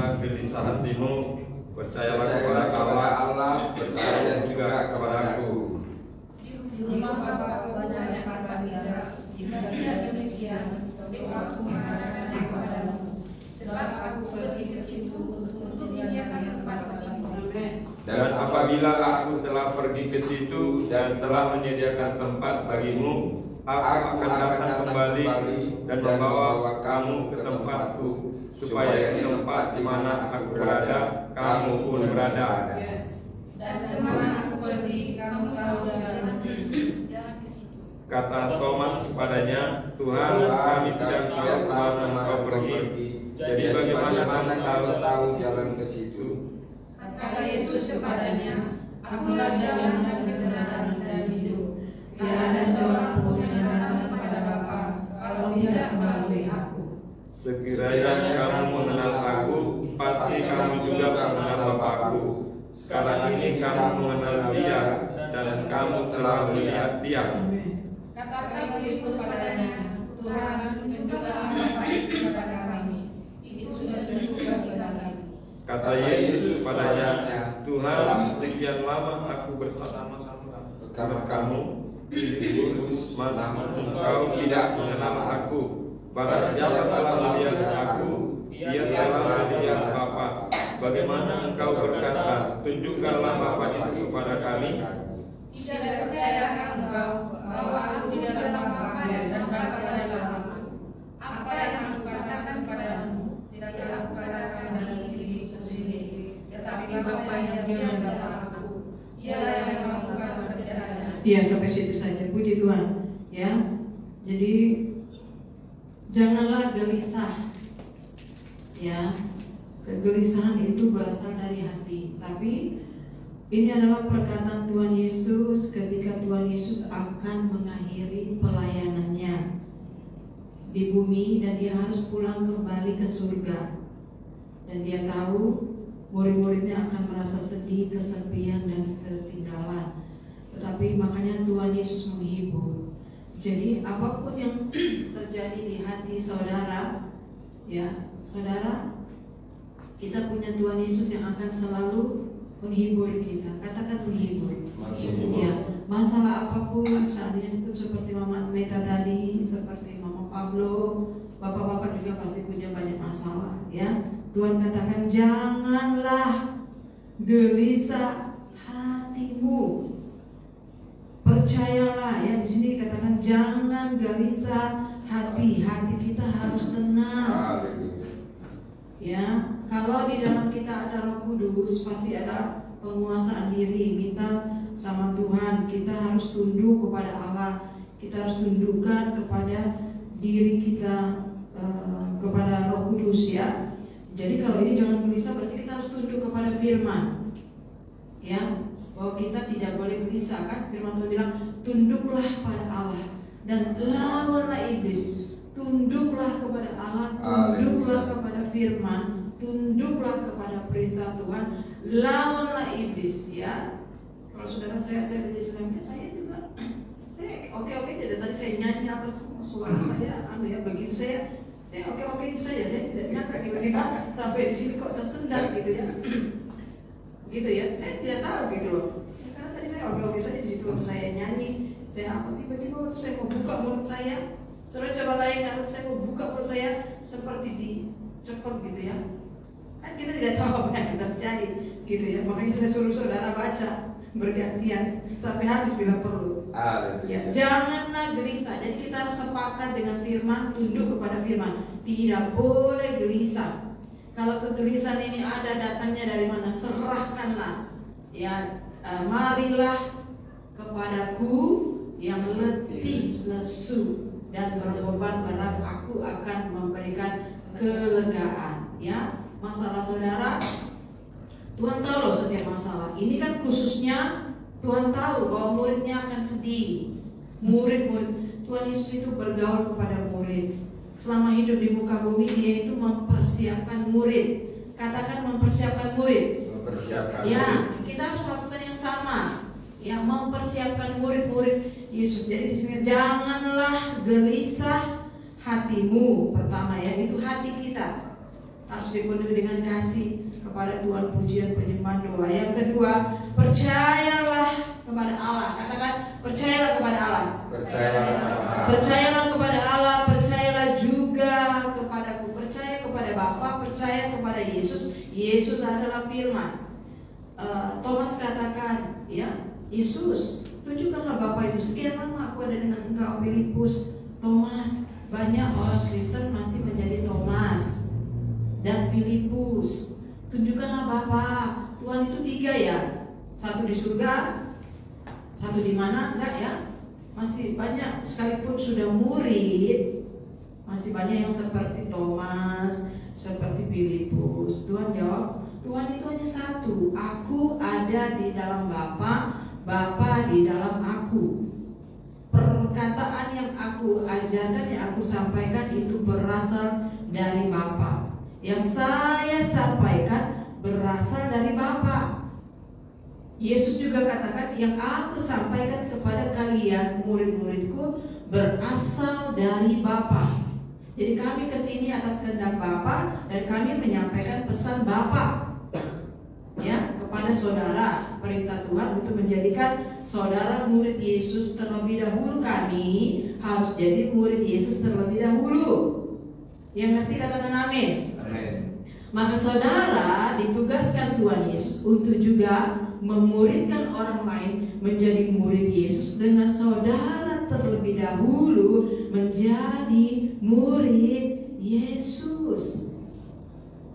janganlah gelisah hatimu, percayalah kepada Allah, percaya juga kepadaku. Di rumah Bapa banyak tempat tinggal. Jika tidak demikian, tentu aku mengatakan kepadamu, sebab aku pergi ke situ untuk menyediakan tempat bagimu. Dan apabila aku telah pergi ke situ dan telah menyediakan tempat bagimu, aku akan datang kembali dan membawa kamu ke tempatku, supaya di tempat di mana aku berada, kamu pun berada. Dan kemana aku pergi, kamu tahu jalan ke situ. Kata Thomas kepadanya, Tuhan, kami tidak tahu kemana engkau pergi, jadi bagaimana kamu tahu jalan ke situ? Kata Yesus kepadanya, Akulah jalan dan kebenaran dan hidup. Tidak ada seorang pun yang datang kepada Bapa kalau tidak melalui aku. Sekiranya kamu mengenal aku, pasti kamu juga mengenal Bapakku. Sekarang ini kamu mengenal Dia dan kamu telah melihat Dia. Katakan Yesus kepadanya, Tuhan, tunjukkanlah Bapa itu kepada kami. Itu sudah cukup bagi kami. Kata Yesus kepadanya, Tuhan, sekian lama aku bersama-sama kamu, Filipus, namun engkau tidak mengenal aku. Barang siapa telah melihat aku, dia telah melihat Bapa. Bagaimana engkau berkata, tunjukkanlah Bapa itu kepada kami? Tidak percayakah engkau bahwa aku di dalam Bapa dan Bapa di dalam aku? Apa yang aku katakan kepadamu, tidak aku katakan dari diriku sendiri, tetapi Bapa yang diam dalam aku, Dialah yang melakukan pekerjaannya. Iya, sampai situ saja. Puji Tuhan. Ya, jadi janganlah gelisah. Ya, kegelisahan itu berasal dari hati. Tapi ini adalah perkataan Tuhan Yesus ketika Tuhan Yesus akan mengakhiri pelayanannya di bumi dan dia harus pulang kembali ke surga. Dan dia tahu murid-muridnya akan merasa sedih, kesepian dan ketinggalan. Tetapi makanya Tuhan Yesus menghibur. Jadi apapun yang terjadi di hati saudara, ya saudara, kita punya Tuhan Yesus yang akan selalu menghibur kita. Katakan menghibur. Ya, masalah apapun seandainya itu seperti Mama Meta tadi, seperti Mama Pablo, bapak-bapak juga pasti punya banyak masalah. Ya, Tuhan katakan janganlah gelisah hatimu. Percayalah, ya di sini dikatakan jangan gelisah hati. Hati kita harus tenang. Ya, kalau di dalam kita ada Roh Kudus, pasti ada penguasaan diri. Minta sama Tuhan, kita harus tunduk kepada Allah. Kita harus tundukkan kepada diri kita kepada Roh Kudus, ya. Jadi kalau ini jangan gelisah, berarti kita harus tunduk kepada firman. Ya, bahwa kita tidak boleh gelisah, kan? Firman Tuhan bilang, tunduklah pada Allah dan lawanlah iblis. Tunduklah kepada Allah, tunduklah kepada firman, tunduklah kepada perintah Tuhan, lawanlah iblis, ya. Kalau saudara saya di Islamnya, saya juga, saya oke tidak. Tadi saya nyanyi apa suara saya, ya begitu saya oke saja. Saya tidak nyangka tiba-tiba sampai di sini kok tersendat gitu ya. Gitu ya, saya tidak tahu gitu loh. Ya, karena tadi saya oke saja di situ waktu saya nyanyi, saya apa tiba-tiba waktu saya mau buka mulut saya. Saudara coba bayangkan kalau saya mau buka mulut saya seperti dicekal gitu ya. Kan kita tidak tahu apa yang terjadi gitu ya. Makanya saya suruh saudara baca bergantian sampai habis bila perlu. Ya, janganlah gelisah. Jadi kita harus sepakat dengan firman, tunduk kepada firman. Tidak boleh gelisah. Kalau kegelisahan ini ada datangnya dari mana, serahkanlah. Ya, marilah kepadaku yang letih, lesu dan berbeban berat, aku akan memberikan kelegaan. Ya, masalah saudara, Tuhan tahu loh setiap masalah. Ini kan khususnya Tuhan tahu bahwa muridnya akan sedih. Murid-murid Tuhan Yesus itu bergaul kepada murid. Selama hidup di muka bumi dia itu mempersiapkan murid. Katakan mempersiapkan murid. Mempersiapkan ya, murid. kita harus melakukan yang sama. Ya, mempersiapkan murid-murid Yesus. Jadi di sini janganlah gelisah hatimu. Pertama ya, itu hati kita. harus dipenuhi dengan kasih kepada Tuhan, pujian, penyembahan, doa. Yang kedua, percayalah kepada Allah. Katakan, percayalah kepada Allah. Percayalah kepada Allah. Percayalah kepada Allah, percayalah juga kepadaku. Percaya kepada Bapa, percaya kepada Yesus. Yesus adalah firman. Thomas katakan, ya, Yesus, tunjukkanlah Bapa itu. Sekian lama aku ada dengan engkau, Filipus. Thomas, banyak orang Kristen masih menjadi Thomas dan Filipus. Tunjukkanlah Bapa. Tuhan itu 3 ya. Satu di surga, satu di mana? Enggak ya. Masih banyak, sekalipun sudah murid, masih banyak yang seperti Thomas, seperti Filipus. Tuhan jawab, Tuhan itu hanya satu. Aku ada di dalam Bapa, Bapa di dalam aku. Perkataan yang aku ajarkan, yang aku sampaikan itu berasal dari Bapa. Yang saya sampaikan berasal dari Bapa. Yesus juga katakan, yang aku sampaikan kepada kalian, murid-muridku, berasal dari Bapa. Jadi kami kesini atas kehendak Bapa dan kami menyampaikan pesan Bapa, ya, kepada saudara. Perintah Tuhan untuk menjadikan saudara murid Yesus terlebih dahulu. Kami harus jadi murid Yesus terlebih dahulu. Yang ngerti katakan amin. Amin. Maka saudara ditugaskan Tuhan Yesus untuk juga memuridkan orang lain menjadi murid Yesus dengan saudara terlebih dahulu menjadi murid Yesus.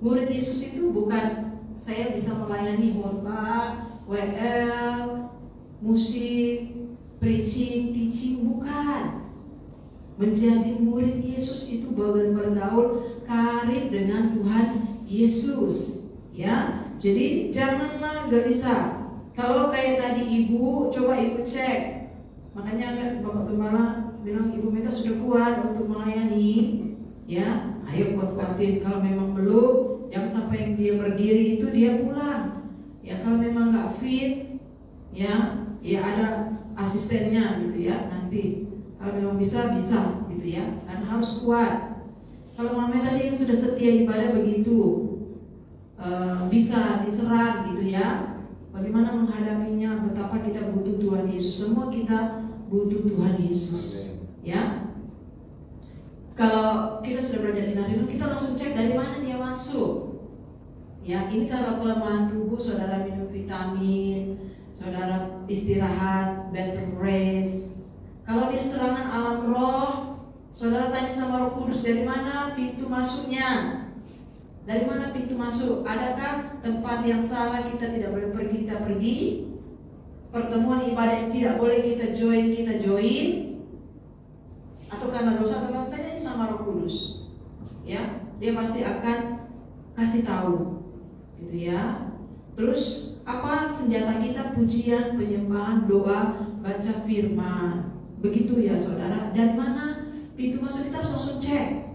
Murid Yesus itu bukan saya bisa melayani khotbah, WL, musik, preaching, teaching, bukan. Menjadi murid Yesus itu bergaul karib dengan Tuhan Yesus, ya. Jadi janganlah gelisah. Kalau kayak tadi ibu, coba ibu cek. Makanya Bapak Gembala bilang Ibu Meta sudah kuat untuk melayani, ya. Ayo kuat-kuatin. Kalau memang belum, jangan sampai dia berdiri itu dia pulang. Ya kalau memang nggak fit, ya ada asistennya gitu ya. Nanti kalau memang bisa gitu ya. Kan harus kuat. Kalau Mama tadi yang sudah setia ibadah begitu, bisa diserang gitu ya. Bagaimana menghadapinya? Betapa kita butuh Tuhan Yesus. Semua kita butuh Tuhan Yesus, ya. Kalau kita sudah belajar di Narinum, kita langsung cek dari mana dia masuk. Ya, ini kalau kelemahan tubuh, saudara minum vitamin, saudara istirahat, bed rest. Kalau dia serangan alam roh, saudara tanya sama Roh Kudus, dari mana pintu masuknya? Dari mana pintu masuk? Adakah tempat yang salah kita tidak boleh pergi, kita pergi? Pertemuan ibadah yang tidak boleh kita join, atau karena dosa? Teman tanya sama Roh Kudus, ya, dia pasti akan kasih tahu, gitu ya. Terus apa senjata kita? Pujian, penyembahan, doa, baca firman. Begitu ya saudara. Dari mana pintu masuk? Kita harus langsung cek.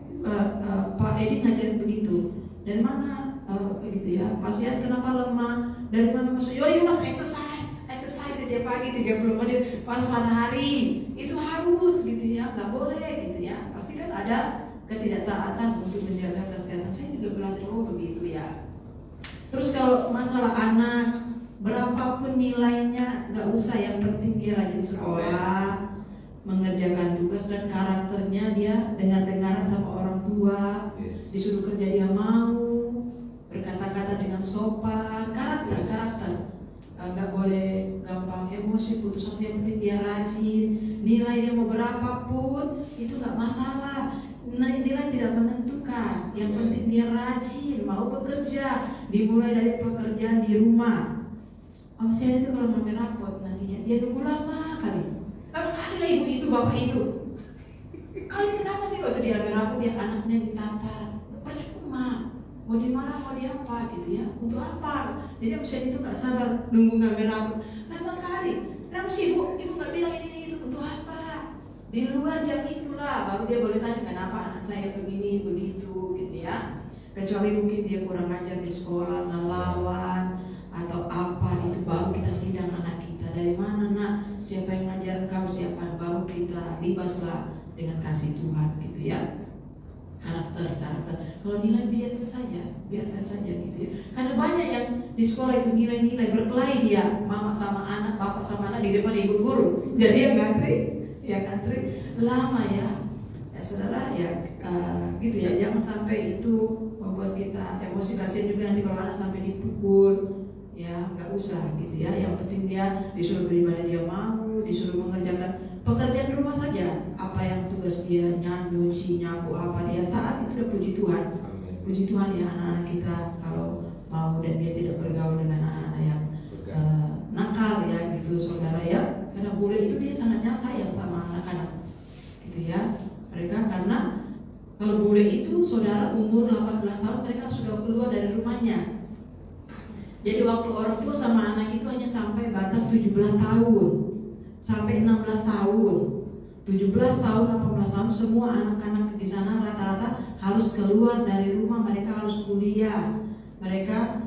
Pak Edi ngajarin begitu. Dari mana? Gitu ya. Pasien kenapa lemah? Dari mana masuk? Yo mas exercise setiap pagi 30 menit panas matahari. Itu harus gitu ya. Gak boleh gitu ya. Pasti kan ada ketidaktaatan untuk menjaga kesehatan. Saya juga belajar begitu ya. Terus kalau masalah anak, berapapun nilainya gak usah, yang penting dia rajin sekolah, mengerjakan tugas, dan karakternya dia dengar-dengaran sama orang tua, disuruh kerja dia mau, berkata-kata dengan sopan, karakter. Gak boleh gampang emosi, putus asa. Yang penting dia rajin. Nilainya mau berapapun itu gak masalah. Nilai tidak menentukan. Yang penting dia rajin, mau bekerja. Dimulai dari pekerjaan di rumah. Saya itu kalau mau rapot nantinya dia nunggu lama kali. Lama kali lah ibu itu, bapak itu. Kali kenapa sih waktu dia rapot dia anaknya ditatar? Percuma. Mau di mana, mau di apa gitu ya? Untuk apa? Jadi usia itu gak sabar nunggu ngambil rapot. Lama kali. Kenapa sih ibu gak bilang ini itu untuk apa? Di luar jam itulah baru dia boleh tanya kenapa anak saya begini begitu gitu ya. Kecuali mungkin dia kurang ajar di sekolah, ngelawan atau apa, itu baru kita sidang anak kita. Dari mana nak? Siapa yang ngajar kau? Siapa? Baru kita libaslah dengan kasih Tuhan gitu ya. Karakter. Kalau nilai biarkan saja gitu ya. Karena banyak yang di sekolah itu nilai-nilai berkelahi dia, mama sama anak, bapak sama anak di depan ibu guru. Jadi yang ngantri lama ya. Ya saudara ya gitu ya, jangan sampai itu membuat kita emosi. Kasihan juga nanti kalau anak sampai dipukul. Ya nggak usah gitu ya. Yang penting dia disuruh beribadah dia mau, disuruh mengerjakan pekerjaan rumah saja. Apa yang tugas dia nyuci, nyapu apa dia taat, itu udah puji Tuhan. Puji Tuhan ya anak-anak kita kalau mau dan dia tidak bergaul dengan anak-anak yang nakal ya gitu saudara ya. Karena bule itu dia sangatnya sayang sama anak-anak gitu ya. Mereka karena kalau bule itu saudara umur 18 tahun mereka sudah keluar dari rumahnya. Jadi waktu orang tua sama anak itu hanya sampai batas 17 tahun sampai 16 tahun. 17 tahun, 18 tahun semua anak-anak di sana rata-rata harus keluar dari rumah, mereka harus kuliah. Mereka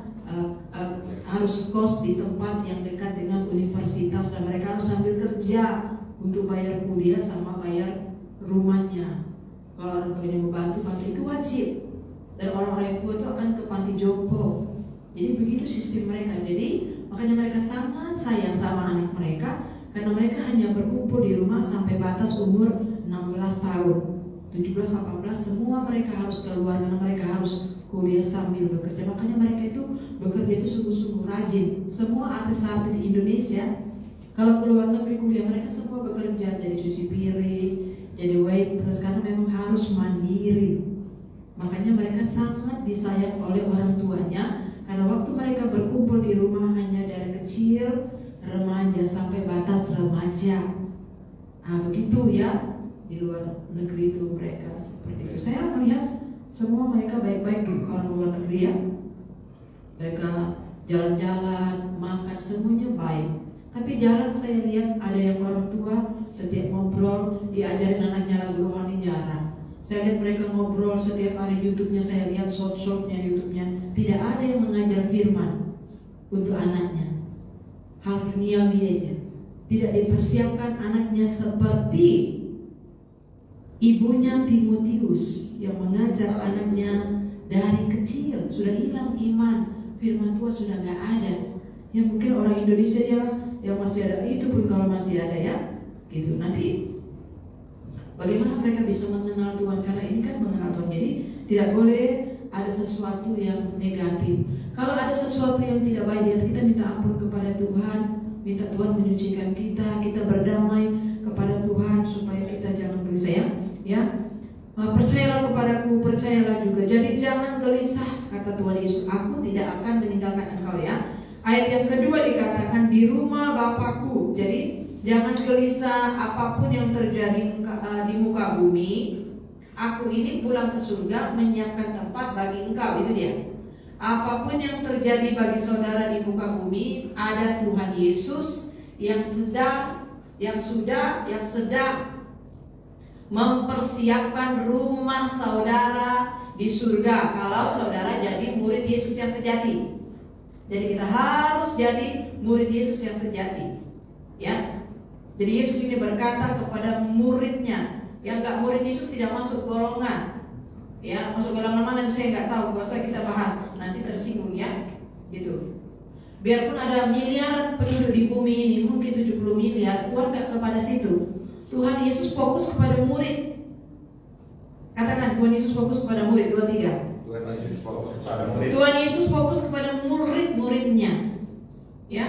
harus kos di tempat yang dekat dengan universitas dan mereka harus sambil kerja untuk bayar kuliah sama bayar rumahnya. Kalau orang tuanya membantu itu wajib. Dan orang-orang yang tua itu akan ke panti jompo. Jadi begitu sistem mereka. Jadi makanya mereka sangat sayang sama anak mereka karena mereka hanya berkumpul di rumah sampai batas umur 16 tahun. 17-18 semua mereka harus keluar karena mereka harus kuliah sambil bekerja. Makanya mereka itu bekerja itu sungguh-sungguh rajin. Semua artis-artis Indonesia kalau keluar negeri kuliah mereka semua bekerja, jadi cuci piring, jadi waitress karena memang harus mandiri. Makanya mereka sangat disayang oleh orang tuanya. Karena waktu mereka berkumpul di rumah hanya dari kecil, remaja sampai batas remaja. Begitu ya di luar negeri itu mereka seperti itu. Saya melihat semua mereka baik-baik orang luar negeri ya. Mereka jalan-jalan, makan semuanya baik. Tapi jarang saya lihat ada yang orang tua setiap ngobrol diajarin anaknya lagu rohani, jarang. Saya lihat mereka ngobrol setiap hari YouTube-nya, saya lihat short-shortnya YouTube-nya. Tidak ada yang mengajar firman untuk anaknya. Hal duniawi aja. Tidak dipersiapkan anaknya seperti ibunya Timotius yang mengajar anaknya dari kecil. Sudah hilang iman, firman Tuhan sudah nggak ada. Ya mungkin orang Indonesia yang masih ada, itu pun kalau masih ada ya, gitu. Nanti bagaimana mereka bisa mengenal Tuhan? Karena ini kan mengenal Tuhan. Jadi tidak boleh ada sesuatu yang negatif. Kalau ada sesuatu yang tidak baik, kita minta ampun kepada Tuhan, minta Tuhan menyucikan kita, kita berdamai kepada Tuhan supaya kita jangan gelisah ya. Percayalah kepadaku, percayalah juga. Jadi jangan gelisah, kata Tuhan Yesus. Aku tidak akan meninggalkan engkau ya. Ayat yang kedua dikatakan di rumah Bapakku. Jadi jangan gelisah apapun yang terjadi di muka bumi. Aku ini pulang ke surga menyiapkan tempat bagi engkau, itu dia. Apapun yang terjadi bagi saudara di muka bumi, ada Tuhan Yesus yang sedang mempersiapkan rumah saudara di surga. Kalau saudara jadi murid Yesus yang sejati. Jadi kita harus jadi murid Yesus yang sejati. Ya. Jadi Yesus ini berkata kepada muridnya, yang gak murid Yesus tidak masuk golongan. Ya, masuk golongan mana saya nggak tahu. Bahasa kita bahas nanti tersinggung ya, gitu. Biarpun ada miliaran penduduk di bumi ini, mungkin 70 miliar, Tuhan gak kepada situ. Tuhan Yesus fokus kepada murid. Katakan Tuhan Yesus fokus kepada murid. 2, 3. Tuhan Yesus fokus kepada murid. Tuhan Yesus fokus kepada murid-muridnya. Ya,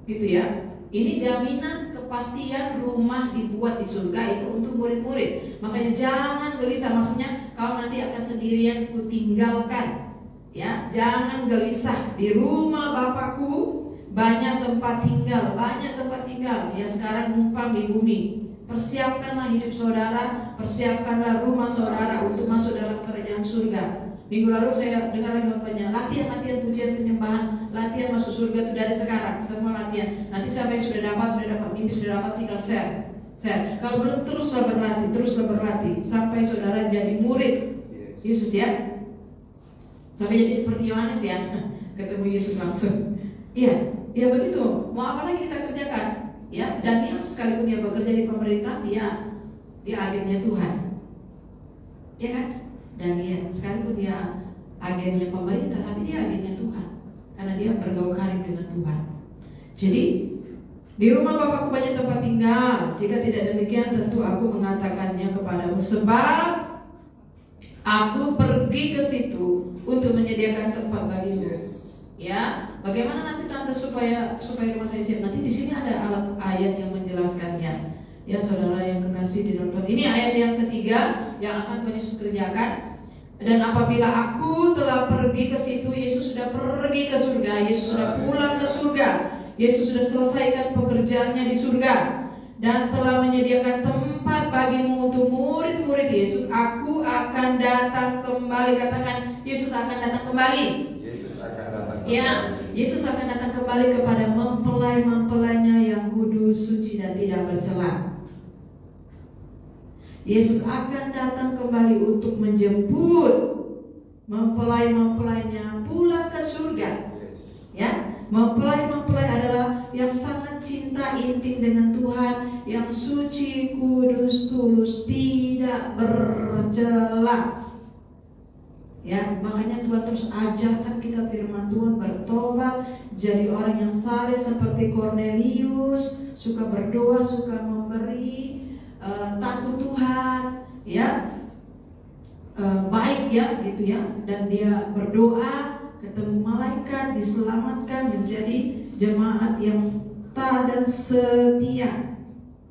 gitu ya. Ini jaminan kepastian rumah dibuat di surga itu untuk murid-murid. Makanya jangan gelisah, maksudnya kau nanti akan sendirian kutinggalkan. Ya, jangan gelisah. Di rumah Bapakku banyak tempat tinggal, Ya, sekarang numpang di bumi. Persiapkanlah hidup saudara, persiapkanlah rumah saudara untuk masuk dalam kerajaan surga. Minggu lalu saya dengar lagi khotbahnya, latihan pujian penyembahan, latihan masuk surga itu dari sekarang, semua latihan. Nanti siapa yang sudah dapat mimpi, sudah dapat, tinggal share. Kalau belum, teruslah berlatih sampai saudara jadi murid Yesus ya. Sampai jadi seperti Yohanes ya, ketemu Yesus langsung. Iya begitu. Mau apa lagi kita kerjakan? Ya, Daniel sekalipun dia bekerja di pemerintah, dia agennya Tuhan. Ya kan? Dan sekalipun dia agennya pemerintah, tapi dia agennya Tuhan, karena dia bergaul karib dengan Tuhan. Jadi di rumah Bapakku banyak tempat tinggal. Jika tidak demikian, tentu aku mengatakannya kepadamu, sebab aku pergi ke situ untuk menyediakan tempat bagimu. Ya, bagaimana nanti tante supaya rumah saya siap? Nanti di sini ada ayat yang menjelaskannya. Ya, saudara yang kekasih di dalam Tuhan. Ini ayat yang ketiga yang akan Tuhan Yesus kerjakan. Dan apabila aku telah pergi ke situ, Yesus sudah pergi ke surga, Yesus sudah pulang ke surga, Yesus sudah selesaikan pekerjaannya di surga dan telah menyediakan tempat bagimu untuk murid-murid Yesus. Aku akan datang kembali. Katakan, Yesus akan datang kembali. Yesus akan datang kembali. Ya, Yesus akan datang kembali kepada mempelai-mempelainya yang kudus, suci dan tidak bercela. Yesus akan datang kembali untuk menjemput mempelai-mempelainya pulang ke surga. Ya, mempelai-mempelai adalah yang sangat cinta intim dengan Tuhan, yang suci, kudus, tulus, tidak bercela. Ya, makanya Tuhan terus ajarkan kita firman Tuhan, bertobat, jadi orang yang saleh seperti Cornelius, suka berdoa, suka memberi, takut Tuhan, ya, baik ya, gitu ya, dan dia berdoa, ketemu malaikat, diselamatkan, menjadi jemaat yang taat dan setia.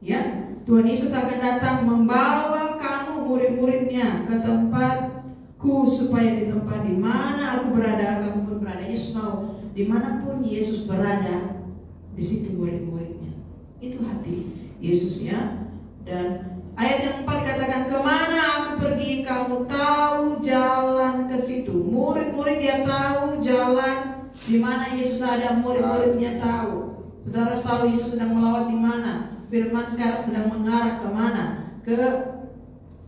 Ya, Tuhan Yesus akan datang membawa kamu murid-muridnya ke tempatku, supaya di tempat di mana aku berada, kamu pun berada. Yesus mau dimanapun Yesus berada, di situ murid-muridnya. Itu hati Yesus, ya. Dan ayat yang 4 katakan, kemana aku pergi kamu tahu jalan ke situ. Murid-murid dia tahu jalan di mana Yesus ada, murid-muridnya tahu. Saudara tahu Yesus sedang melawat di mana? Firman sekarang sedang mengarah ke mana? Ke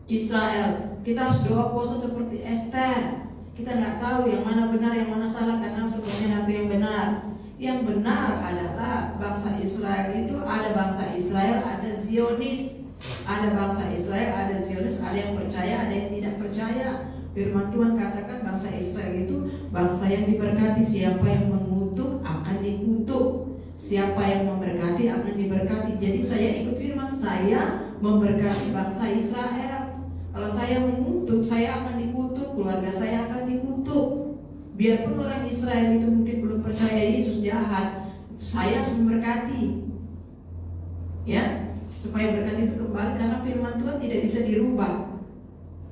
Israel. Kita harus doa puasa seperti Esther. Kita nggak tahu yang mana benar, yang mana salah, karena sebenarnya apa yang benar. Yang benar adalah bangsa Israel itu ada bangsa Israel, ada Zionis. Ada bangsa Israel, ada Zionis, ada yang percaya, ada yang tidak percaya. Firman Tuhan katakan bangsa Israel itu bangsa yang diberkati. Siapa yang mengutuk akan dikutuk, siapa yang memberkati akan diberkati. Jadi saya ikut firman, saya memberkati bangsa Israel. Kalau saya mengutuk, saya akan dikutuk, keluarga saya akan dikutuk. Biarpun orang Israel itu mungkin belum percaya Yesus jahat, saya harus memberkati, ya, supaya berkat itu kembali, karena firman Tuhan tidak bisa dirubah.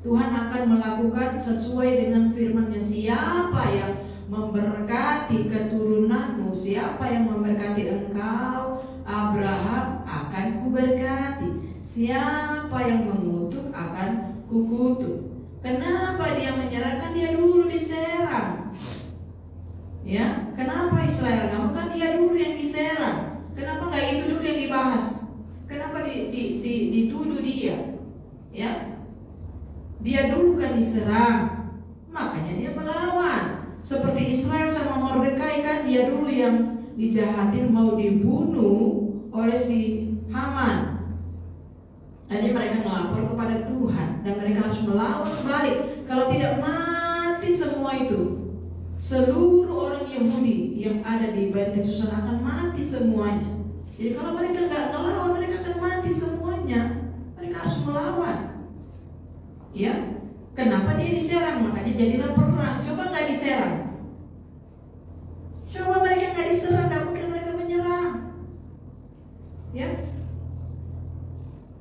Tuhan akan melakukan sesuai dengan firman-Nya. Siapa yang memberkati keturunanmu, siapa yang memberkati engkau Abraham, akan kuberkati. Siapa yang mengutuk akan kukutuk. Kenapa dia menyerahkan? Dia dulu diserang. Ya, kenapa Israel? Kamu kan dia dulu yang diserang. Kenapa nggak itu dulu yang dibahas? Kenapa dituduh dia? Ya, dia dulu kan diserang, makanya dia melawan. Seperti Israel sama Mordekai, kan dia dulu yang dijahatin, mau dibunuh oleh si Haman. Jadi mereka melapor kepada Tuhan dan mereka harus melawan balik. Kalau tidak, mati semua itu. Seluruh orang Yahudi yang ada di Benteng Susan akan mati semuanya. Jadi kalau mereka nggak melawan, mereka akan mati semuanya. Mereka harus melawan. Ya, kenapa dia diserang? Makanya jadilah perang. Coba nggak diserang, coba mereka nggak diserang, nggak mungkin mereka menyerang.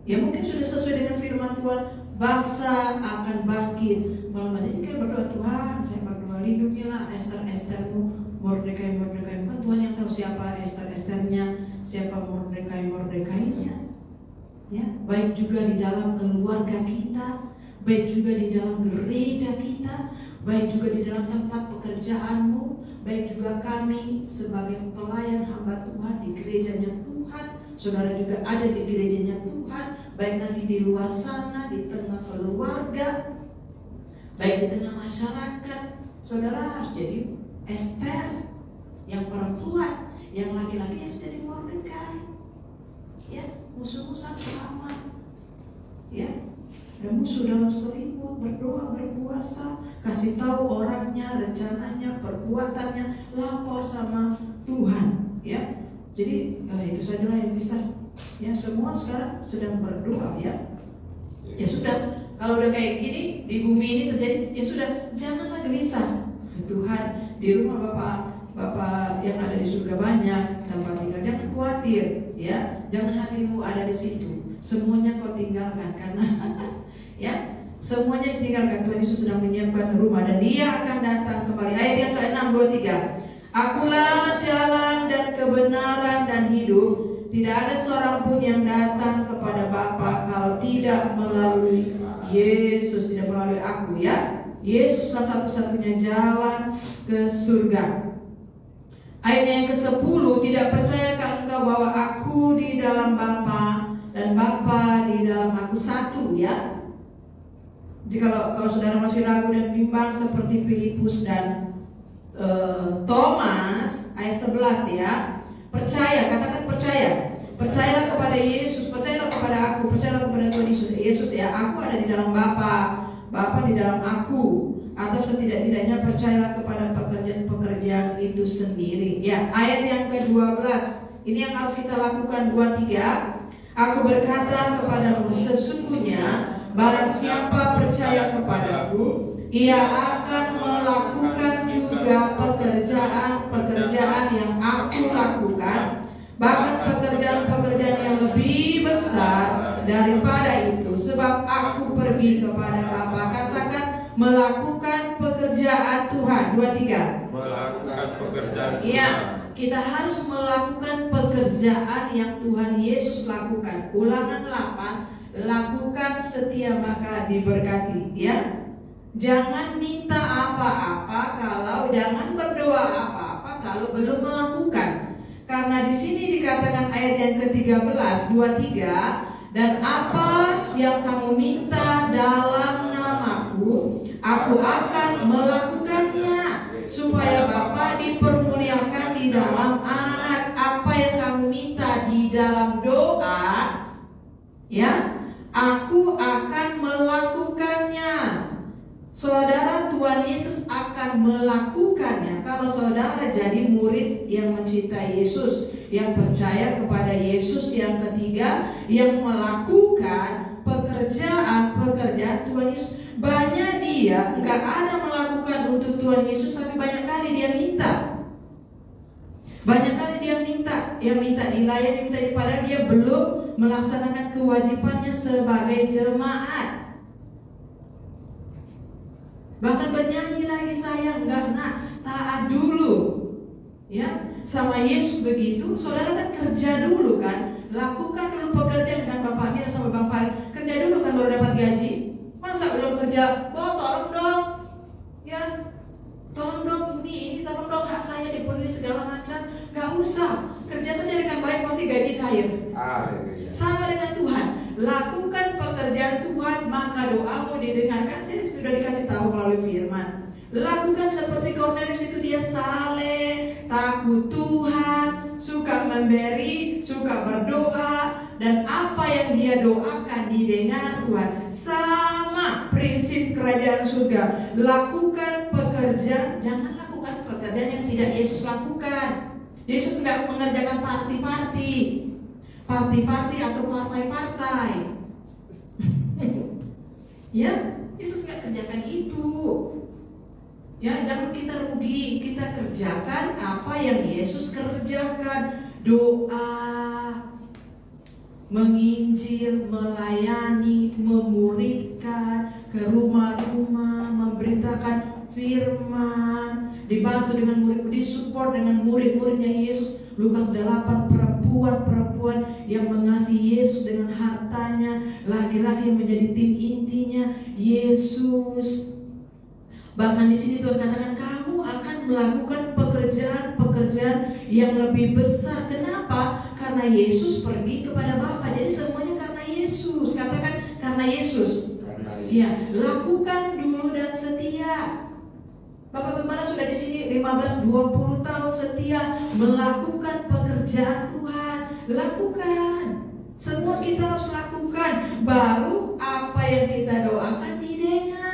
Ya mungkin sudah sesuai dengan firman Tuhan, bangsa akan bangkit. Malam ini kita berdoa, Tuhan, saya berdoa lindungilah Esther-Esthermu, Mordekai-mu. Kan Tuhan yang tahu siapa Esther-Esternya, siapa Mordekai-Mordekainya. Ya, baik juga di dalam keluarga kita, baik juga di dalam gereja kita, baik juga di dalam tempat pekerjaanmu, baik juga kami sebagai pelayan hamba Tuhan di gerejanya Tuhan. Saudara juga ada di gerejanya Tuhan, baik nanti di luar sana, di tengah keluarga, baik di tengah masyarakat. Saudara harus jadi Esther, yang perempuan, yang laki-laki harus jadi Mordekai. Ya, musuh-musuh sama. Ya, ada musuh dalam selimut. tahu, berdoa, berpuasa, kasih tahu orangnya, rencananya, perbuatannya, lapor sama Tuhan, ya. Jadi itu sajalah yang bisa. Ya, semua sekarang sedang berdoa, ya. Ya sudah, kalau udah kayak gini di bumi ini terjadi, ya sudah, janganlah gelisah. Tuhan, di rumah Bapak yang ada di surga banyak tempat tinggal, jangan khawatir, ya. Jangan hatimu ada di situ. Semuanya kau tinggalkan karena ya, semuanya ditinggalkan. Tuhan Yesus sedang menyiapkan rumah dan Dia akan datang kembali. Ayat yang ke-6, 2, 3. Akulah jalan dan kebenaran dan hidup. Tidak ada seorang pun yang datang kepada Bapa kalau tidak melalui Yesus, tidak melalui aku, ya. Yesuslah satu-satunya jalan ke surga. Ayat yang ke-10, tidak percayakah engkau bahwa aku di dalam Bapa dan Bapa di dalam aku satu, ya. Jadi kalau saudara masih ragu dan bimbang seperti Filipus dan Thomas, ayat 11, ya. Percaya, katakan percaya. Percayalah kepada Yesus, percayalah kepada aku, percayalah kepada Tuhan Yesus, ya. Aku ada di dalam Bapa, Bapa di dalam aku. Atau setidak-tidaknya percayalah kepada pekerjaan itu sendiri, ya. Ayat yang ke-12, ini yang harus kita lakukan, 2, 3. Aku berkata kepadamu, sesungguhnya barang siapa percaya kepadaku, ia akan melakukan juga pekerjaan yang aku lakukan, bahkan pekerjaan yang lebih besar daripada itu, sebab aku pergi kepada Bapa. Katakan melakukan pekerjaan Tuhan. 2, 3. Melakukan pekerjaan Tuhan. Iya, kita harus melakukan pekerjaan yang Tuhan Yesus lakukan. Ulangan 8, lakukan setia maka diberkati, ya. Jangan minta apa-apa jangan berdoa apa-apa kalau belum melakukan. Karena di sini dikatakan ayat yang ke-13, 2, 3, dan apa yang kamu minta dalam namaku, aku akan melakukannya, supaya Bapa dipermuliakan di dalam Anak. Apa yang kamu minta di dalam doa, ya, aku akan melakukannya. Saudara, Tuhan Yesus akan melakukannya kalau saudara jadi murid yang mencintai Yesus, yang percaya kepada Yesus. Yang ketiga, yang melakukan pekerjaan Tuhan Yesus. Banyak dia nggak ada melakukan untuk Tuhan Yesus, tapi banyak kali dia minta. Banyak kali dia minta dilayani, padahal dia belum melaksanakan kewajibannya sebagai jemaat. Bahkan bernyanyi lagi, sayang, enggak, taat dulu, ya, sama Yesus begitu. Saudara kan kerja dulu, kan, lakukan dulu pekerjaan. Dan Bapak Amir sama Bang Farid kerja dulu, kan, baru dapat gaji. Masa belum kerja, bos tolong dong, ya, tolong dong ini tolong dong hak saya dipenuhi segala macam. Gak usah, kerja saja dengan baik pasti gaji cair. Sama dengan Tuhan, lakukan pekerjaan Tuhan maka doamu didengarkan. Saya sudah dikasih tahu melalui firman. Lakukan seperti Cornelius itu, dia saleh, takut Tuhan, suka memberi, suka berdoa, dan apa yang dia doakan didengar Tuhan. Sama prinsip kerajaan surga. Lakukan pekerjaan, jangan lakukan pekerjaan yang tidak Yesus lakukan. Yesus tidak mengerjakan party-party atau partai-partai. Ya, Yesus nggak kerjakan itu. Ya, jangan kita rugi, kita kerjakan apa yang Yesus kerjakan. Doa, menginjil, melayani, memuridkan, ke rumah-rumah, memberitakan firman, dibantu dengan murid, disupport dengan murid-muridnya Yesus. Lukas 8, perempuan yang mengasihi Yesus dengan hartanya, laki-laki yang menjadi tim intinya Yesus. Bahkan di sini Tuhan katakan kamu akan melakukan pekerjaan yang lebih besar. Kenapa? Karena Yesus pergi kepada Bapa. Jadi semuanya karena Yesus. Katakan karena Yesus. Ya, lakukan dulu dan setia. Bapak Gembala sudah di sini 15-20 tahun setia melakukan pekerjaan Tuhan. Lakukan. Semua kita harus lakukan. Baru apa yang kita doakan didengar.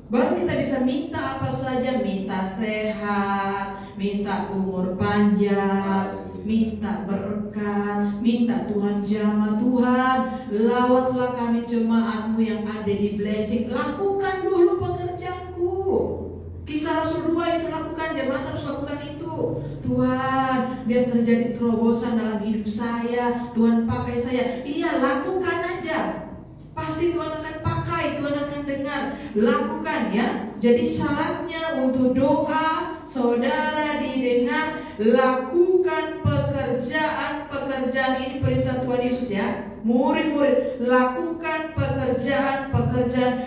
Baru kita bisa minta apa saja, minta sehat, minta umur panjang, minta berkat, minta Tuhan jamah. Tuhan, lawatlah kami jemaatmu yang ada di Blessing. Lakukan dulu pekerjaanku. Kisah Rasul 2 itu lakukan, jemaat harus lakukan itu. Tuhan, biar terjadi terobosan dalam hidup saya. Tuhan pakai saya. Iya, lakukan aja. Pasti Tuhan akan pakai, Tuhan akan dengar. Lakukan ya. Jadi syaratnya untuk doa saudara didengar, lakukan pekerjaan ini perintah Tuhan Yesus ya. Murid-murid, lakukan pekerjaan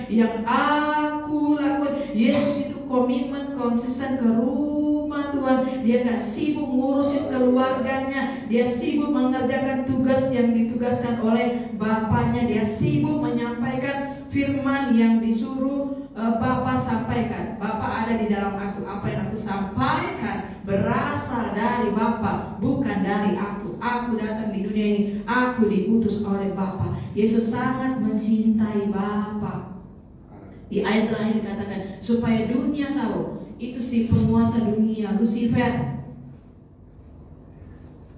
yang aku lakukan. Yesus itu komitmen konsisten ke rumah Tuhan. Dia gak sibuk ngurusin keluarganya. Dia sibuk mengerjakan tugas yang ditugaskan oleh Bapaknya. Dia sibuk menyampaikan firman yang disuruh Bapa sampaikan. Bapa ada di dalam aku. Apa yang aku sampaikan berasal dari Bapa, bukan dari aku. Aku datang di dunia ini, aku diutus oleh Bapa. Yesus sangat mencintai Bapa. Di ayat terakhir katakan, supaya dunia tahu itu si penguasa dunia, Lucifer.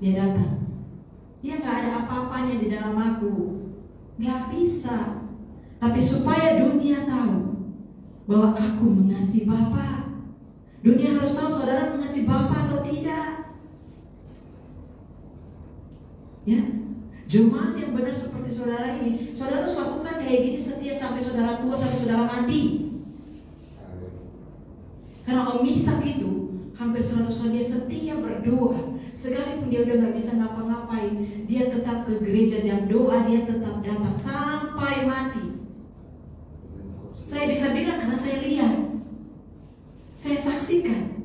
Dia datang. Dia gak ada apa-apanya di dalam aku. Gak bisa. Tapi supaya dunia tahu bahwa aku mengasihi Bapa. Dunia harus tahu saudara mengasihi Bapa atau tidak. Ya, jemaat yang benar seperti saudara ini, saudara harus lakukan kayak gini setia sampai saudara tua, sampai saudara mati. Karena Om Ishak itu hampir 100 tahun dia setia berdoa. Sekalipun dia udah gak bisa ngapa-ngapain, dia tetap ke gereja dan doa, dia tetap datang sampai mati. Saya bisa bilang karena saya lihat, saya saksikan.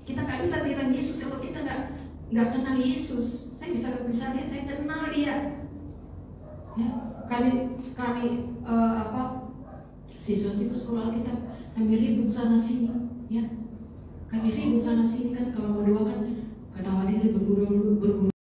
Kita gak bisa bilang Yesus kalau kita gak kenal Yesus. Saya bisa lihat, saya kenal dia. Ya, kami siswa-siswa sekolah kita, kami ribut sana sini, ya. Kami ribut sana sini kan, kalau mau doakan ketawa diri berburu